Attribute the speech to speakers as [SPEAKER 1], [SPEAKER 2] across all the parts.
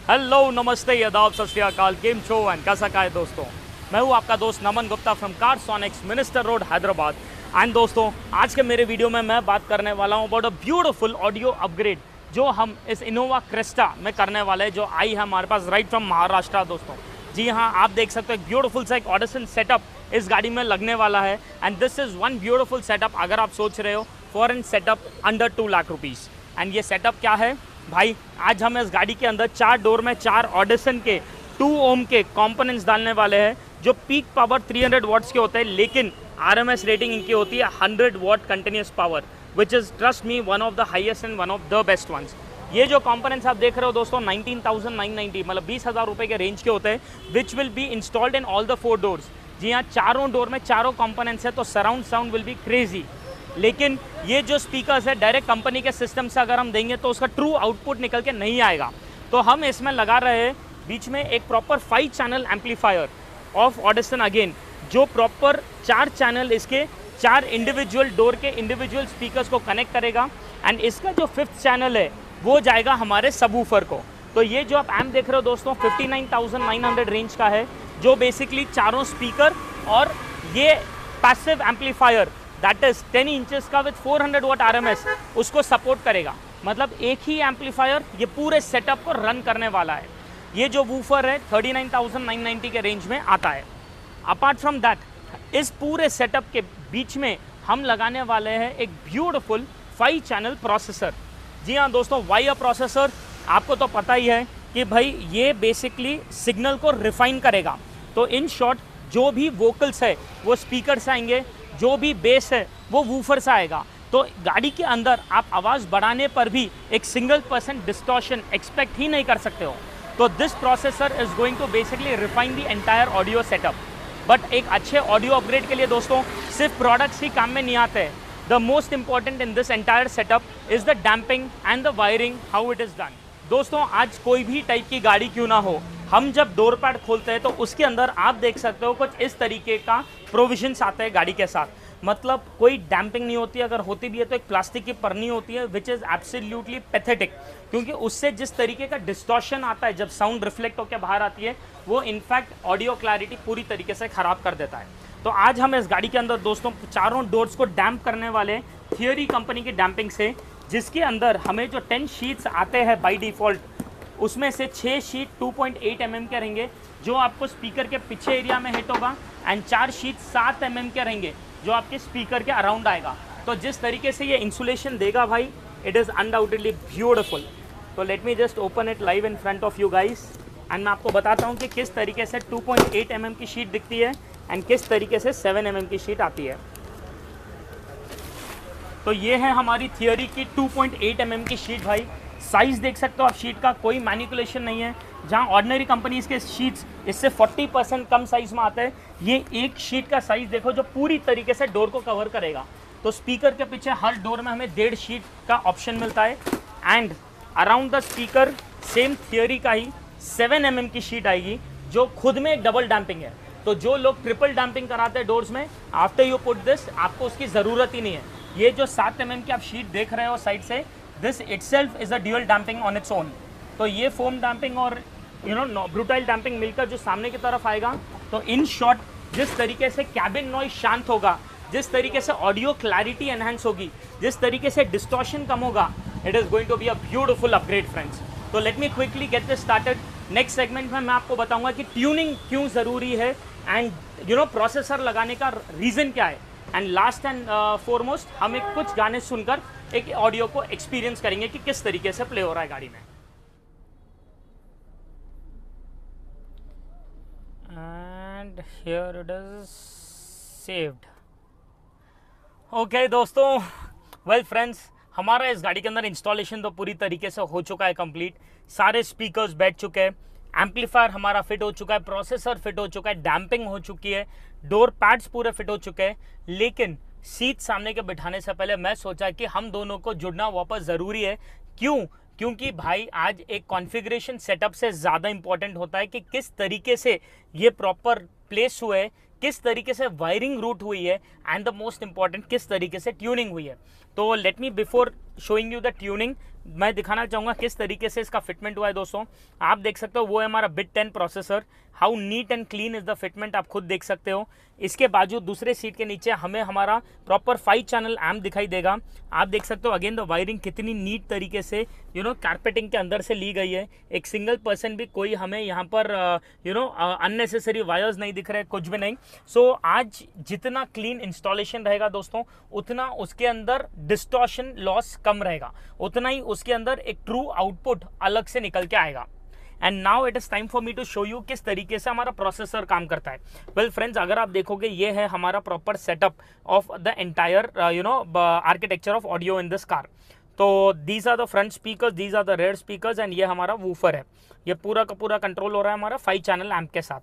[SPEAKER 1] Hello नमस्ते आदाब सत श्री अकाल गेम शो एंड कैसा का है दोस्तों। मैं हूं आपका दोस्त Naman Gupta from Car Sonics Minister Road Hyderabad. And दोस्तों आज के मेरे वीडियो में मैं बात करने वाला हूं about a beautiful audio upgrade जो हम इस इनोवा क्रिस्टा में करने वाले हैं, जो आई है हमारे पास राइट फ्रॉम महाराष्ट्र दोस्तों। जी हाँ, आप देख सकते हो एक ब्यूटीफुल सा एक ऑडिशन सेटअप इस गाड़ी में लगने वाला है। And this is one beautiful setup अगर आप सोच रहे हो foreign setup under 2 lakh rupees. And ये सेटअप क्या है भाई, आज हम इस गाड़ी के अंदर 4 डोर में 4 ऑडिशन के 2 ओम के कंपोनेंट्स डालने वाले हैं जो पीक पावर 300 वॉट्स के होते हैं, लेकिन आरएमएस रेटिंग इनकी होती है 100 watt continuous power, which is trust me one of the highest and one of the best ones. ये जो कंपोनेंट्स आप देख रहे हो दोस्तों 19,990 मतलब 20,000 रुपये के रेंज के होते हैं, which will be installed in all the 4 doors. जी हाँ, चारों डोर में चारों कंपोनेंट्स है तो surround sound will be crazy. लेकिन ये जो स्पीकर्स है डायरेक्ट कंपनी के सिस्टम से अगर हम देंगे तो उसका ट्रू आउटपुट निकल के नहीं आएगा। तो हम इसमें लगा रहे हैं बीच में एक proper 5 channel amplifier of audition again, जो प्रॉपर 4 चैनल इसके 4 इंडिविजुअल डोर के इंडिविजुअल स्पीकर्स को कनेक्ट करेगा। एंड इसका जो 5th चैनल है वो जाएगा हमारे सबवूफर को। तो ये जो आप एम्प देख रहे हो दोस्तों 59,900 रेंज का है, जो बेसिकली चारों स्पीकर और ये passive amplifier that is 10 inches का विद 400 वॉट आरएमएस उसको सपोर्ट करेगा। मतलब एक ही एम्पलीफायर ये पूरे सेटअप को रन करने वाला है। ये जो वूफर है 39,990 के रेंज में आता है। अपार्ट फ्रॉम दैट इस पूरे सेटअप के बीच में हम लगाने वाले हैं एक ब्यूटीफुल 5 चैनल प्रोसेसर। जी हाँ दोस्तों, वाई प्रोसेसर आपको तो पता ही है कि भाई ये बेसिकली सिग्नल को रिफाइन करेगा। तो इन शॉर्ट जो भी वोकल्स है वो स्पीकर से आएंगे, जो भी बेस है वो वूफर से आएगा। तो गाड़ी के अंदर आप आवाज़ बढ़ाने पर भी एक % डिस्टॉर्शन एक्सपेक्ट ही नहीं कर सकते हो। तो this processor is going to basically refine the entire audio setup. But एक अच्छे ऑडियो अपग्रेड के लिए दोस्तों सिर्फ प्रोडक्ट्स ही काम में नहीं आते हैं। The most important in this entire setup is the damping and the wiring how it is done. दोस्तों आज कोई भी टाइप की गाड़ी क्यों ना हो, हम जब डोर पैड खोलते हैं तो उसके अंदर आप देख सकते हो कुछ इस तरीके का प्रोविजंस आते हैं गाड़ी के साथ। मतलब कोई डैम्पिंग नहीं होती, अगर होती भी है तो एक प्लास्टिक की पन्नी होती है विच इज़ एब्सोल्युटली पैथेटिक, क्योंकि उससे जिस तरीके का डिस्टॉर्शन आता है जब साउंड रिफ्लेक्ट होकर बाहर आती है वो इनफैक्ट ऑडियो क्लैरिटी पूरी तरीके से ख़राब कर देता है। तो आज हम इस गाड़ी के अंदर दोस्तों चारों डोर्स को डैम्प करने वाले थियरी कंपनी की डैम्पिंग से, जिसके अंदर हमें जो 10 शीट्स आते हैं बाई डिफ़ॉल्ट उसमें से 6 शीट 2.8 mm के रहेंगे जो आपको स्पीकर के पीछे एरिया में हिट होगा, एंड 4 शीट 7 mm के रहेंगे जो आपके स्पीकर के अराउंड आएगा। तो जिस तरीके से ये इंसुलेशन देगा भाई, इट इज़ अनडाउटेडली ब्यूटीफुल। तो let me just open it live in front of you guys and मैं आपको बताता हूँ कि किस तरीके से 2.8 mm की शीट दिखती है एंड किस तरीके से 7 mm की शीट आती है। तो ये है हमारी थियरी की 2.8 mm की शीट। भाई साइज़ देख सकते हो आप शीट का, कोई मैनिपुलेशन नहीं है। जहाँ ऑर्डिनरी कंपनीज़ के शीट्स इससे 40% कम साइज़ में आते हैं, ये एक शीट का साइज़ देखो जो पूरी तरीके से डोर को कवर करेगा। तो स्पीकर के पीछे हर डोर में हमें 1.5 शीट का ऑप्शन मिलता है and around the speaker same theory का ही 7 mm की शीट आएगी जो खुद में एक डबल डैम्पिंग है। तो जो लोग ट्रिपल डैम्पिंग कराते हैं डोर्स में, आफ्टर यू पुट दिस आपको उसकी ज़रूरत ही नहीं है। ये जो 7 mm की आप शीट देख रहे हो साइड से, this itself is a dual damping on its own. तो ये फोम डैम्पिंग और ब्रूटाइल डैम्पिंग मिलकर जो सामने की तरफ आएगा, तो इन शॉर्ट जिस तरीके से कैबिन नॉइज शांत होगा, जिस तरीके से ऑडियो क्लैरिटी एनहांस होगी, जिस तरीके से डिस्टॉर्शन कम होगा, it is going to be a beautiful upgrade friends. तो let me quickly get this started. Next segment में मैं आपको बताऊंगा कि ट्यूनिंग क्यों ज़रूरी है एंड प्रोसेसर लगाने का रीज़न क्या है। एंड लास्ट एंड फॉरमोस्ट हम एक कुछ गाने सुनकर एक ऑडियो को एक्सपीरियंस करेंगे कि किस तरीके से प्ले हो रहा है गाड़ी में। And here it is saved. Okay दोस्तों, वेल फ्रेंड्स, हमारा इस गाड़ी के अंदर इंस्टॉलेशन तो पूरी तरीके से हो चुका है कंप्लीट। सारे स्पीकर्स बैठ चुके हैं, एम्पलीफायर हमारा फिट हो चुका है, प्रोसेसर फिट हो चुका है, डैम्पिंग हो चुकी है, डोर पैड्स पूरे फिट हो चुके हैं। लेकिन सीट सामने के बिठाने से पहले मैं सोचा कि हम दोनों को जुड़ना वापस ज़रूरी है। क्यों? क्योंकि भाई आज एक कॉन्फ़िगरेशन सेटअप से ज़्यादा इंपॉर्टेंट होता है कि किस तरीके से ये प्रॉपर प्लेस हुए, किस तरीके से वायरिंग रूट हुई है, एंड द मोस्ट इंपॉर्टेंट किस तरीके से ट्यूनिंग हुई है। तो let me before showing you the tuning, मैं दिखाना चाहूँगा किस तरीके से इसका फिटमेंट हुआ है दोस्तों। आप देख सकते हो वो है हमारा bit 10 processor. How neat and clean is the fitment आप खुद देख सकते हो। इसके बाजू दूसरे सीट के नीचे हमें हमारा प्रॉपर 5 चैनल एम्प दिखाई देगा। आप देख सकते हो अगेन द वायरिंग कितनी नीट तरीके से कारपेटिंग के अंदर से ली गई है। एक सिंगल पर्सन भी कोई हमें यहाँ पर अननेसेसरी वायर्स नहीं दिख रहे, कुछ भी नहीं। सो आज जितना क्लीन इंस्टॉलेशन रहेगा दोस्तों, उतना उसके अंदर डिस्टॉर्शन लॉस कम रहेगा, उतना ही उसके अंदर एक ट्रू आउटपुट अलग से निकल के आएगा। And now it is time for me to show you किस तरीके से हमारा प्रोसेसर काम करता है। वेल फ्रेंड्स, अगर आप देखोगे ये है हमारा proper setup of the entire architecture of audio in this car. तो these are the front speakers, these are the rear speakers and ये हमारा वूफर है। ये पूरा का पूरा कंट्रोल हो रहा है हमारा 5 चैनल एम्प के साथ।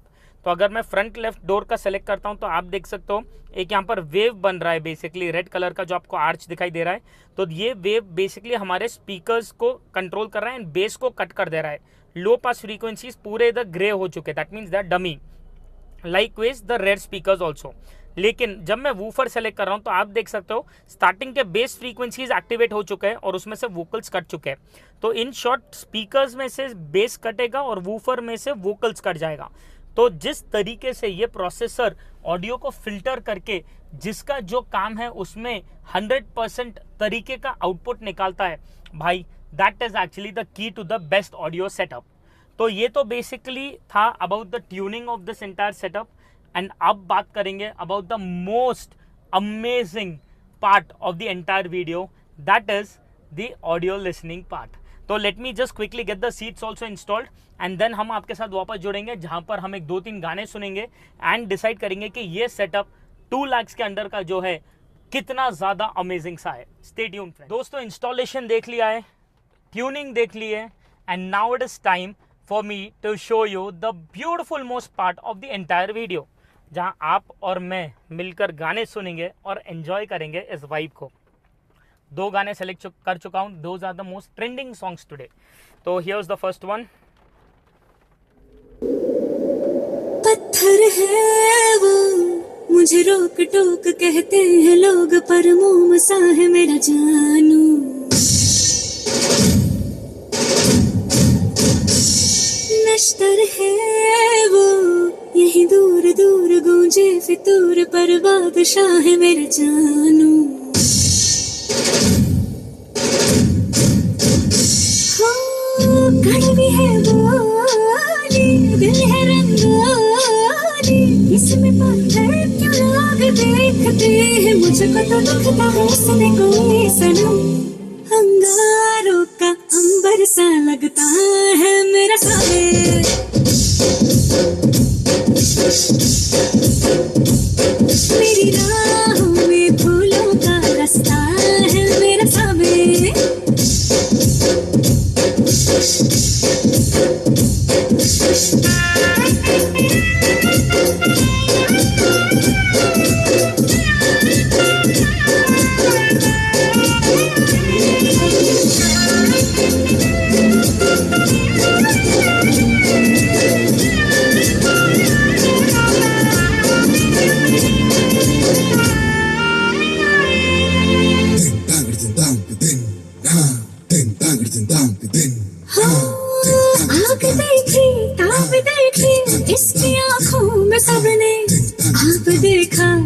[SPEAKER 1] तो अगर मैं फ्रंट लेफ्ट डोर का सेलेक्ट करता हूं तो आप देख सकते हो एक यहाँ पर वेव बन रहा है, बेसिकली रेड कलर का जो आपको आर्च दिखाई दे रहा है। तो ये वेव बेसिकली हमारे स्पीकर्स को कंट्रोल कर रहा है एंड बेस को कट कर दे रहा है। लो पास फ्रीक्वेंसीज पूरे इधर ग्रे हो चुके, that means that dummy, likewise the rear speakers also. लेकिन जब मैं वूफर सेलेक्ट कर रहा हूं तो आप देख सकते हो स्टार्टिंग के बेस फ्रीक्वेंसीज एक्टिवेट हो चुके हैं और उसमें से वोकल्स कट चुके हैं। तो इन शॉर्ट स्पीकर्स में से बेस कटेगा और वूफर में से वोकल्स कट जाएगा। तो जिस तरीके से ये प्रोसेसर ऑडियो को फिल्टर करके जिसका जो काम है उसमें 100% तरीके का आउटपुट निकालता है भाई, that is actually the key to the best audio setup. तो ये तो बेसिकली था about the tuning of this entire setup. And अब बात करेंगे about the most amazing part of the entire video, that is the audio listening part. तो let me just quickly get the seats also installed and then हम आपके साथ वापस जुड़ेंगे, जहां पर हम एक 2-3 गाने सुनेंगे एंड डिसाइड करेंगे कि ये सेटअप 2 लाख के अंडर का जो है कितना ज्यादा अमेजिंग सा है। Stay tuned friends. दोस्तों, इंस्टॉलेशन देख लिया है, ट्यूनिंग देख ली है, and now it is time for me to show you the beautiful most part of the entire video, जहां आप और मैं मिलकर गाने सुनेंगे और एंजॉय करेंगे इस वाइब को। 2 गाने सेलेक्ट कर चुका हूं, those are the most trending songs today. तो हियर्स द फर्स्ट वन।
[SPEAKER 2] पत्थर है वो मुझे रोक टोक कहते हैं लोग, पर मोम सा है मेरा जानू। नश्तर है वो यही दूर दूर गूंजे फितूर, पर बादशाह है मेरा जानू। कड़वी है बोली, दिल है रंगोली, इसमें पत्थर क्यों लोग देखते हैं, मुझको तो दिखता है उसने कोई सनम। अंगारों का अंबर सा लगता है मेरा सावे, मेरी राहों में फूलों का रास्ता है मेरा सावे।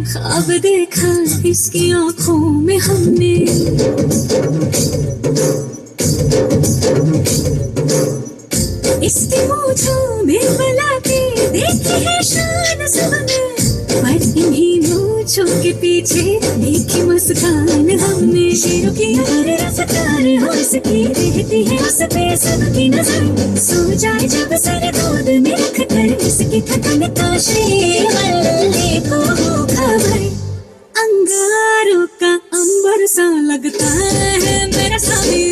[SPEAKER 2] ख्वाब देखा इसकी आंखों में हमने, इसकी मूंछों में बुलाती देखी है शान सबने, पर इन्हीं मूंछों के पीछे देखी मुस्कान हमने। शेरों की हर रफ्तार हंसती रहती है उस पे सबकी नजर, सो जाए जब सर गोद में रख कर इसकी थकन का शेर को हो खबर। अंगारों का अंबर सा लगता है मेरा सावे,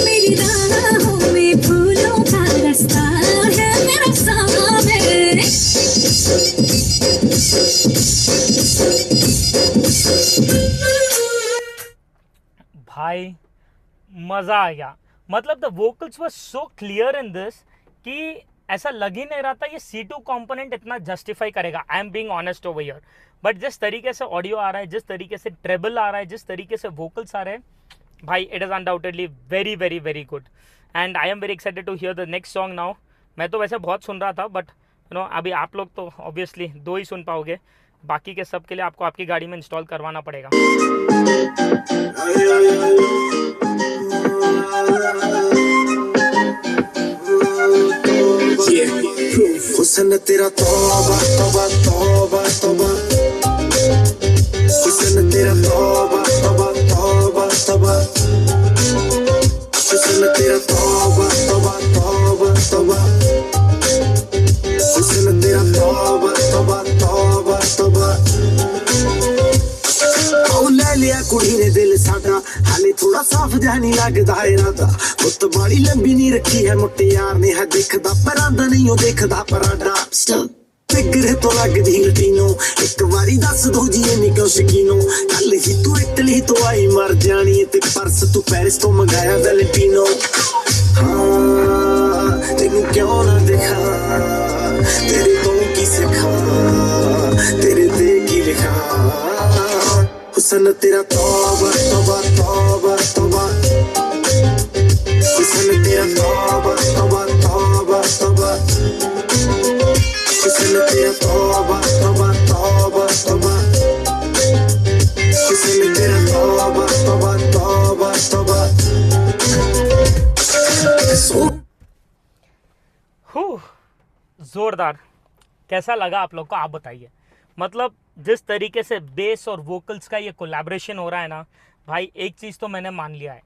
[SPEAKER 2] मेरी राहों में फूलों का रास्ता है मेरा सावे।
[SPEAKER 1] भाई मजा आ गया, मतलब the vocals were so clear in this कि ऐसा लग ही नहीं रहा था ये C2 कंपोनेंट इतना जस्टिफाई करेगा। I am being honest over here. But जिस तरीके से ऑडियो आ रहा है, जिस तरीके से ट्रेबल आ रहा है, जिस तरीके से वोकल्स आ रहे हैं, भाई it is undoubtedly very very very good and I am very excited to hear the next song now. मैं तो वैसे बहुत सुन रहा था बट यू नो अभी आप लोग तो ऑब्वियसली 2 ही सुन पाओगे, बाकी के सब के लिए आपको आपकी गाड़ी में इंस्टॉल करवाना पड़ेगा।
[SPEAKER 3] हुस्न तेरा तौबा तौबा तौबा तौबा, हुस्न तेरा तौबा तौबा तौबा तौबा, हुस्न तेरा तौबा तौबा तौबा तौबा, हुस्न तेरा तौबा तौबा तौबा तौबा। ले लिया कुड़ी ने दिल साडा, हाले थोड़ा साफ जा नहीं लगदा इरादा, मुत्त बाड़ी लंबी नहीं रखी है मुट्टे यार ने, है देखदा परांदा नहीं हो देखदा परांडा। फिक्र तो लगदी लटीनो, एक बारी दस दो जी नहीं क्यों शकीनो, कल ही तू इटली तो आई मर जानी, ते परस तू पेरिस तो मंगाया वैलेंटिनो। हाँ तेनू क्यों ना देखा, तेरे तो की सिखा, तेरे दे की लिखा, हुस्न तेरा तौबा तौबा तौबा तौबा, हुस्न तेरा तौबा तौबा तौबा तौबा, हुस्न तेरा तौबा तौबा तौबा तौबा, हुस्न तेरा तौबा तौबा तौबा तौबा।
[SPEAKER 1] जोरदार। कैसा लगा आप लोग को, आप बताइए। मतलब जिस तरीके से बेस और वोकल्स का ये कोलैबोरेशन हो रहा है ना भाई, एक चीज़ तो मैंने मान लिया है,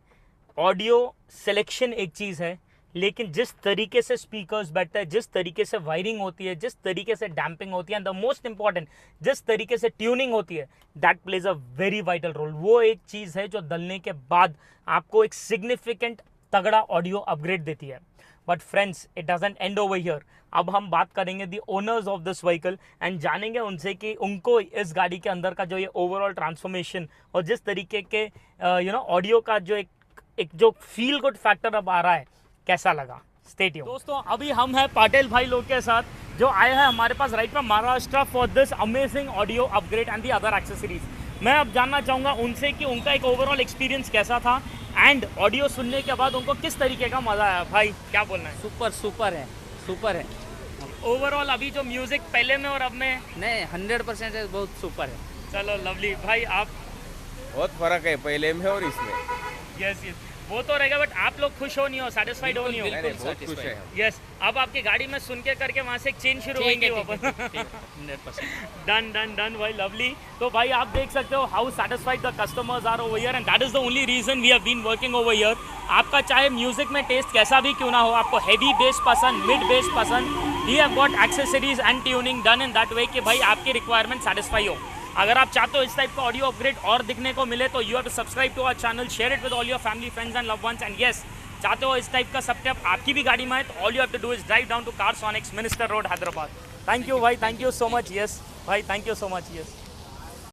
[SPEAKER 1] ऑडियो सिलेक्शन एक चीज़ है, लेकिन जिस तरीके से स्पीकर्स बैठते हैं, जिस तरीके से वायरिंग होती है, जिस तरीके से डैम्पिंग होती है, एंड द मोस्ट इंपॉर्टेंट जिस तरीके से ट्यूनिंग होती है, that plays a very vital role. वो एक चीज़ है जो डलने के बाद आपको एक सिग्निफिकेंट तगड़ा ऑडियो अपग्रेड देती है। But friends, it doesn't end over here. अब हम बात करेंगे the owners of this vehicle and जानेंगे उनसे कि उनको इस गाड़ी के अंदर का जो ये ओवरऑल ट्रांसफॉर्मेशन और जिस तरीके के ऑडियो का जो एक जो फील गुड फैक्टर अब आ रहा है, कैसा लगा। Stay tuned. दोस्तों, अभी हम हैं पाटिल भाई लोग के साथ जो आए हैं हमारे पास right from Maharashtra for this amazing audio upgrade and the other accessories. मैं अब जानना चाहूँगा उनसे कि उनका एक ओवरऑल एक्सपीरियंस कैसा था एंड ऑडियो सुनने के बाद उनको किस तरीके का मज़ा आया। भाई क्या बोलना है।
[SPEAKER 4] सुपर है।
[SPEAKER 1] ओवरऑल अभी जो म्यूजिक पहले में और अब में
[SPEAKER 4] नहीं 100% है, बहुत सुपर है।
[SPEAKER 1] चलो लवली। भाई आप
[SPEAKER 5] बहुत फर्क है पहले में और इसमें।
[SPEAKER 1] यस वो तो रहेगा, बट आप लोग खुश हो नहीं हो, सेटिस्फाइड हो नहीं हो।
[SPEAKER 5] नहीं, बहुत खुश है।
[SPEAKER 1] यस अब आपकी गाड़ी में सुन के करके वहाँ से एक चेंज शुरू होंगी वापस।
[SPEAKER 4] 100%।
[SPEAKER 1] डन भाई लवली। तो भाई आप देख सकते हो how satisfied the customers are over here and that is the only reason we have been working over here. आपका चाहे म्यूजिक में टेस्ट कैसा भी क्यों ना हो, आपको हैवी बेस पसंद, मिड बेस पसंद, we have got accessories and tuning done in that way कि भाई आपकी रिक्वायरमेंट सेटिस्फाई हो। अगर आप चाहते हो इस टाइप का ऑडियो अपग्रेड और दिखने को मिले तो you have to subscribe to our channel, share it with all your family friends and loved ones. And yes, चाहते हो इस टाइप का सेटअप आपकी भी गाड़ी में है तो all you have to do is drive down to Car Sonics Minister Road Hyderabad. Thank you भाई, thank you so much. Yes भाई, thank you so much. Yes.